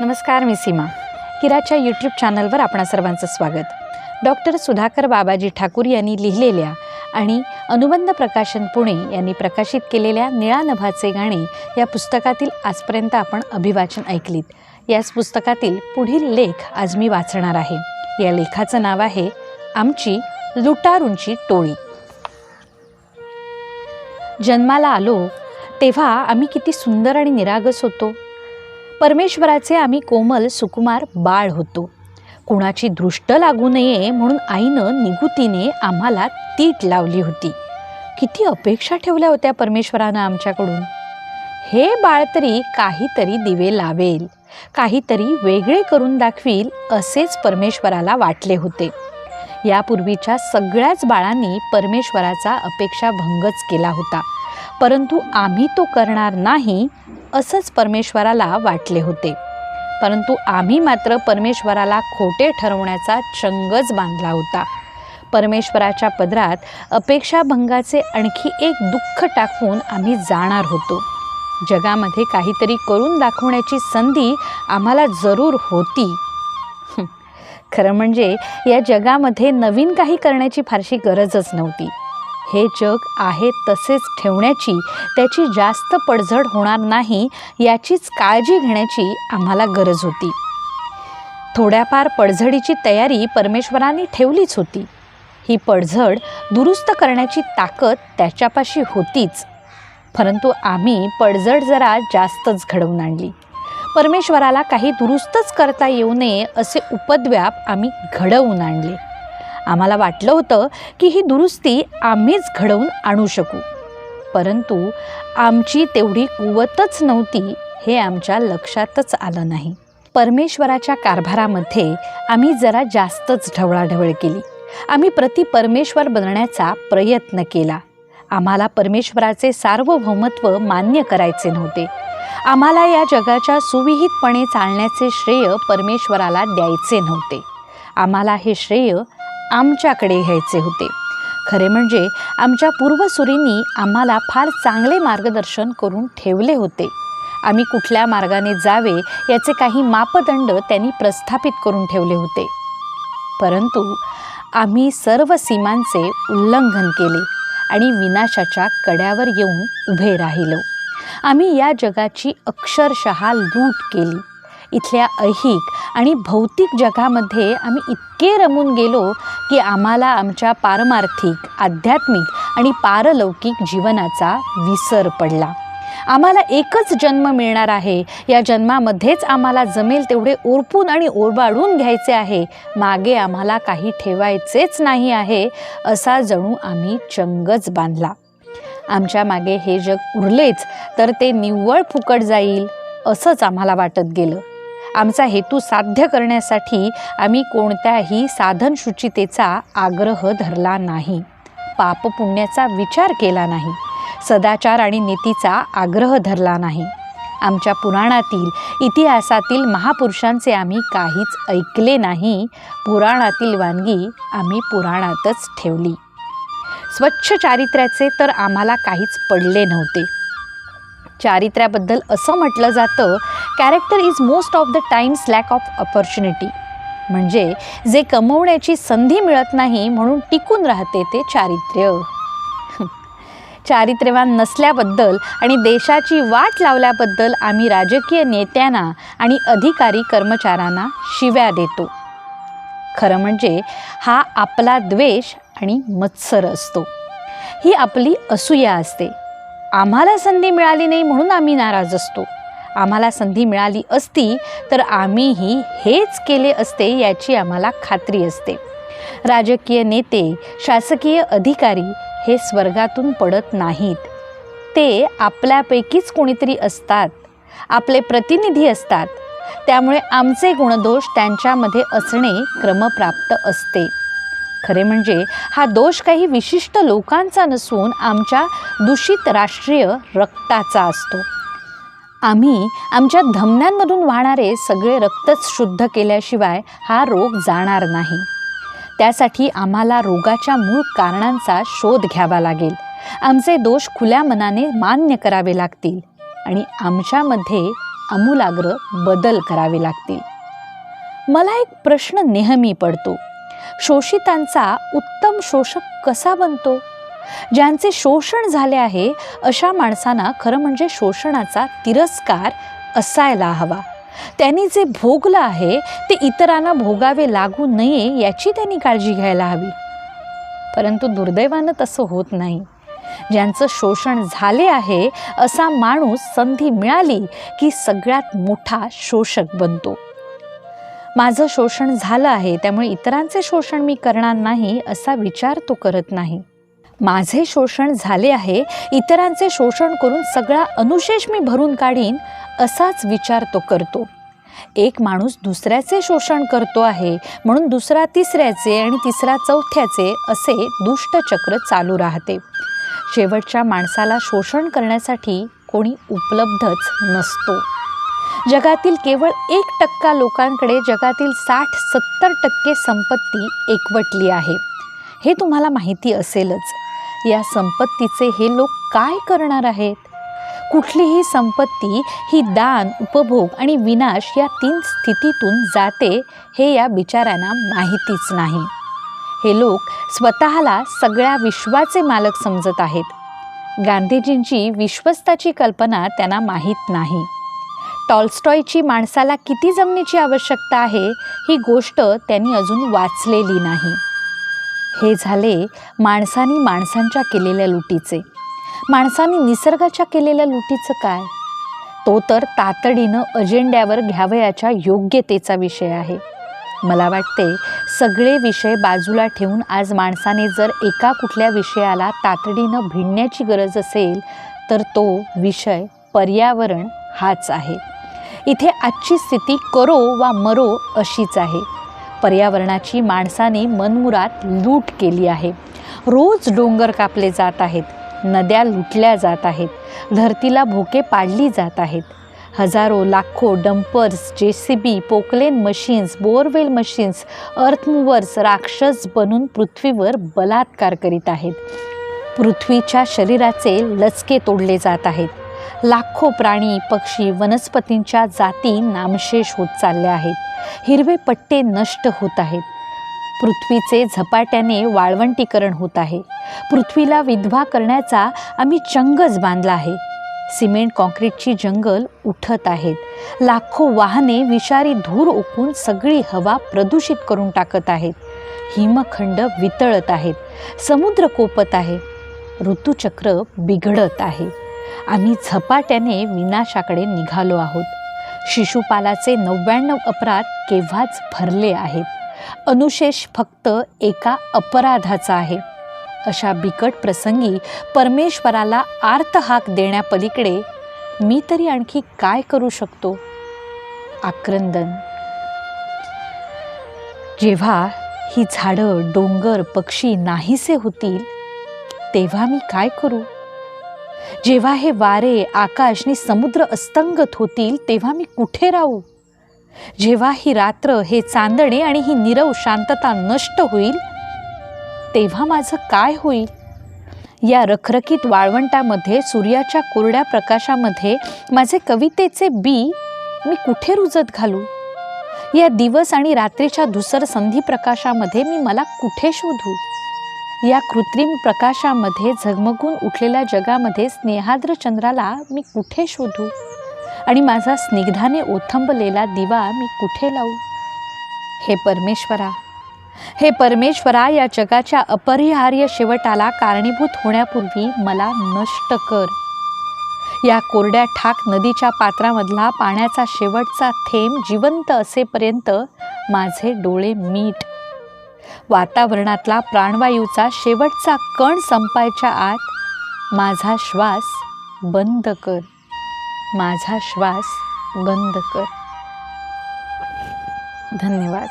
नमस्कार, मी सीमा. किराच्या यूट्यूब चॅनलवर आपणा सर्वांचं स्वागत. डॉक्टर सुधाकर बाबाजी ठाकूर यांनी लिहिलेल्या आणि अनुबंध प्रकाशन पुणे यांनी प्रकाशित केलेल्या निळा नभाचे गाणे या पुस्तकातील आजपर्यंत आपण अभिवाचन ऐकलीत. याच पुस्तकातील पुढील लेख आज मी वाचणार आहे. या लेखाचं नाव आहे आमची लुटारूंची टोळी. जन्माला आलो तेव्हा आम्ही किती सुंदर आणि निरागस होतो. परमेश्वराचे आम्ही कोमल सुकुमार बाळ होतो. कुणाची दृष्ट लागू नये म्हणून आईनं निगुतीने आम्हाला तीट लावली होती. किती अपेक्षा ठेवल्या होत्या परमेश्वरानं आमच्याकडून. हे बाळ तरी काहीतरी दिवे लावेल, काहीतरी वेगळे करून दाखवील असेच परमेश्वराला वाटले होते. यापूर्वीच्या सगळ्याच बाळांनी परमेश्वराचा अपेक्षाभंगच केला होता, परंतु आम्ही तो करणार नाही असंच परमेश्वराला वाटले होते. परंतु आम्ही मात्र परमेश्वराला खोटे ठरवण्याचा चंगच बांधला होता. परमेश्वराच्या पदरात अपेक्षाभंगाचे आणखी एक दुःख टाकून आम्ही जाणार होतो. जगामध्ये काहीतरी करून दाखवण्याची संधी आम्हाला जरूर होती. खरं म्हणजे या जगामध्ये नवीन काही करण्याची फारशी गरजच नव्हती. हे जग आहे तसेच ठेवण्याची, त्याची जास्त पडझड होणार नाही याचीच काळजी घेण्याची आम्हाला गरज होती. थोड्याफार पडझडीची तयारी परमेश्वराने ठेवलीच होती. ही पडझड दुरुस्त करण्याची ताकद त्याच्यापाशी होतीच, परंतु आम्ही पडझड जरा जास्तच घडवून आणली. परमेश्वराला काही दुरुस्तच करता येऊ नये असे उपद्व्याप आम्ही घडवून आणले. आम्हाला वाटलं होतं की ही दुरुस्ती आम्हीच घडवून आणू शकू, परंतु आमची तेवढी कुवतच नव्हती हे आमच्या लक्षातच आलं नाही. परमेश्वराच्या कारभारामध्ये आम्ही जरा जास्तच ढवळाढवळ केली. आम्ही परमेश्वर बनण्याचा प्रयत्न केला. आम्हाला परमेश्वराचे सार्वभौमत्व मान्य करायचे नव्हते. आम्हाला या जगाच्या सुविहितपणे चालण्याचे श्रेय परमेश्वराला द्यायचे नव्हते. आम्हाला हे श्रेय आमच्याकडे घ्यायचे होते. खरे म्हणजे आमच्या पूर्वसुरींनी आम्हाला फार चांगले मार्गदर्शन करून ठेवले होते. आम्ही कुठल्या मार्गाने जावे याचे काही मापदंड त्यांनी प्रस्थापित करून ठेवले होते, परंतु आम्ही सर्व सीमांचे उल्लंघन केले आणि विनाशाच्या कड्यावर येऊन उभे राहिलो. आम्ही या जगाची अक्षरशः लूट केली. इथल्या ऐहिक आणि भौतिक जगामध्ये आम्ही इतके रमून गेलो की आम्हाला आमच्या पारमार्थिक, आध्यात्मिक आणि पारलौकिक जीवनाचा विसर पडला. आम्हाला एकच जन्म मिळणार आहे. या जन्मामध्येच आम्हाला जमेल तेवढे ओरपून आणि ओरबाडून घ्यायचे आहे. मागे आम्हाला काही ठेवायचेच नाही आहे असा जणू आम्ही चंगच बांधला. आमच्या मागे हे जग उरलेच तर ते निव्वळ फुकट जाईल असंच आम्हाला वाटत गेलं. आमचा हेतू साध्य करण्यासाठी आम्ही कोणत्याही साधनशुचितेचा आग्रह धरला नाही, पापपुण्याचा विचार केला नाही, सदाचार आणि नीतीचा आग्रह धरला नाही. आमच्या पुराणातील, इतिहासातील महापुरुषांचे आम्ही काहीच ऐकले नाही. पुराणातील वानगी आम्ही पुराणातच ठेवली. स्वच्छ चारित्र्याचे तर आम्हाला काहीच पडले नव्हते. चारित्र्याबद्दल असं म्हटलं जातं, character is most of the times lack of opportunity. म्हणजे जे कमवण्याची संधी मिळत नाही म्हणून टिकून राहते ते चारित्र्य. चारित्र्यवान नसल्याबद्दल आणि देशाची वाट लावल्याबद्दल आम्ही राजकीय नेत्यांना आणि अधिकारी कर्मचाऱ्यांना शिव्या देतो. खरं म्हणजे हा आपला द्वेष आणि मत्सर असतो. ही आपली असूया असते. आम्हाला संधी मिळाली नाही म्हणून आम्ही नाराज असतो. आम्हाला संधी मिळाली असती तर आम्हीही हेच केले असते याची आम्हाला खात्री असते. राजकीय नेते, शासकीय अधिकारी हे स्वर्गातून पडत नाहीत. ते आपल्यापैकीच कोणीतरी असतात, आपले प्रतिनिधी असतात. त्यामुळे आमचे गुणदोष त्यांच्यामध्ये असणे क्रमप्राप्त असते. खरे म्हणजे हा दोष काही विशिष्ट लोकांचा नसून आमच्या दूषित राष्ट्रीय रक्ताचा असतो. आम्ही आमच्या धमन्यांमधून वाहणारे सगळे रक्तच शुद्ध केल्याशिवाय हा रोग जाणार नाही. त्यासाठी आम्हाला रोगाच्या मूळ कारणांचा शोध घ्यावा लागेल. आमचे दोष खुल्या मनाने मान्य करावे लागतील आणि आमच्यामध्ये आमूलाग्र बदल करावे लागतील. मला एक प्रश्न नेहमी पडतो, शोषितांचा उत्तम शोषक कसा बनतो? ज्यांचे शोषण झाले आहे अशा माणसांना खरं म्हणजे शोषणाचा तिरस्कार असायला हवा. त्यांनी जे भोगलं आहे ते इतरांना भोगावे लागू नये याची त्यांनी काळजी घ्यायला हवी. परंतु दुर्दैवानं तसं होत नाही. ज्यांचं शोषण झाले आहे असा माणूस संधी मिळाली की सगळ्यात मोठा शोषक बनतो. माझं शोषण झालं आहे त्यामुळे इतरांचे शोषण मी करणार नाही असा विचार तो करत नाही. माझे शोषण झाले आहे, इतरांचे शोषण करून सगळा अनुशेष मी भरून काढीन असाच विचार तो करतो. एक माणूस दुसऱ्याचे शोषण करतो आहे म्हणून दुसरा तिसऱ्याचे आणि तिसरा चौथ्याचे असे दुष्टचक्र चालू राहते. शेवटच्या माणसाला शोषण करण्यासाठी कोणी उपलब्धच नसतो. जगातील केवळ 1% लोकांकडे जगातील 60-70% संपत्ती एकवटली आहे. हे तुम्हाला माहिती असेलच. या संपत्तीचे हे लोक काय करणार आहेत? कुठलीही संपत्ती ही दान, उपभोग आणि विनाश या 3 स्थितीतून जाते हे या बिचाऱ्यांना माहितीच नाही. हे लोक स्वतःला सगळ्या विश्वाचे मालक समजत आहेत. गांधीजींची विश्वस्ताची कल्पना त्यांना माहीत नाही. टॉल्स्टॉयची माणसाला किती जमनीची आवश्यकता आहे ही गोष्ट त्यांनी अजून वाचलेली नाही. हे झाले माणसांनी माणसांच्या केलेल्या लुटीचे. माणसांनी निसर्गाच्या केलेल्या लुटीचं काय? तो तर तातडीनं अजेंड्यावर घ्यावयाच्या योग्यतेचा विषय आहे. मला वाटते सगळे विषय बाजूला ठेवून आज माणसाने जर एका कुठल्या विषयाला तातडीनं भिडण्याची गरज असेल तर तो विषय पर्यावरण हाच आहे. इथे आजची स्थिती करो वा मरो अशीच आहे. पर्यावरणाची माणसाने मनमुराद लूट केली आहे. रोज डोंगर कापले जात आहेत, नद्या लुटल्या जात आहेत, धरतीला भोके पाडली जात आहेत. हजारो लाखो dumpers, JCB, Poclain machines, borewell machines, अर्थ मूव्हर्स राक्षस बनून पृथ्वीवर बलात्कार करीत आहेत. पृथ्वीच्या शरीराचे लचके तोडले जात आहेत. लाखो प्राणी, पक्षी, वनस्पतींच्या जाती नामशेष होत चालल्या आहेत. हिरवे पट्टे नष्ट होत आहेत. पृथ्वीचे झपाट्याने वाळवंटीकरण होत आहे. पृथ्वीला विधवा करण्याचा आम्ही चंगच बांधला आहे. सिमेंट कॉन्क्रीटची जंगल उठत आहेत. लाखो वाहने विषारी धूर ओकून सगळी हवा प्रदूषित करून टाकत आहेत. हिमखंड वितळत आहेत. समुद्र कोपत आहे. ऋतुचक्र बिघडत आहे. आम्ही झपाट्याने विनाशाकडे निघालो आहोत. शिशुपालाचे 99 अपराध केव्हाच भरले आहेत. अनुशेष फक्त एका अपराधाचा आहे. अशा बिकट प्रसंगी परमेश्वराला आर्तहाक देण्यापलीकडे मी तरी आणखी काय करू शकतो? आक्रंदन. जेव्हा ही झाडं, डोंगर, पक्षी नाहीसे होतील तेव्हा मी काय करू? जेव्हा हे वारे, आकाश आणि समुद्र अस्तंगत होतील तेव्हा मी कुठे राहू? जेव्हा ही रात्र, हे चांदणे आणि ही नीरव शांतता नष्ट होईल तेव्हा माझं काय होईल? या रखरखीत वाळवंटामध्ये, सूर्याच्या कोरड्या प्रकाशामध्ये माझे कवितेचे बी मी कुठे रुजत घालू? या दिवस आणि रात्रीच्या धुसर संधी प्रकाशामध्ये मी मला कुठे शोधू? या कृत्रिम प्रकाशामध्ये झगमगून उठलेल्या जगामध्ये स्नेहाद्र चंद्राला मी कुठे शोधू? आणि माझा स्निग्धाने ओथंबलेला दिवा मी कुठे लावू? हे परमेश्वरा, या जगाच्या अपरिहार्य शेवटाला कारणीभूत होण्यापूर्वी मला नष्ट कर. या कोरड्या ठाक नदीच्या पात्रामधला पाण्याचा शेवटचा थेंब जिवंत असेपर्यंत माझे डोळे मीट. वातावरणातला प्राणवायूचा शेवटचा कण संपायच्या आत माझा श्वास बंद कर. माझा श्वास बंद कर. धन्यवाद.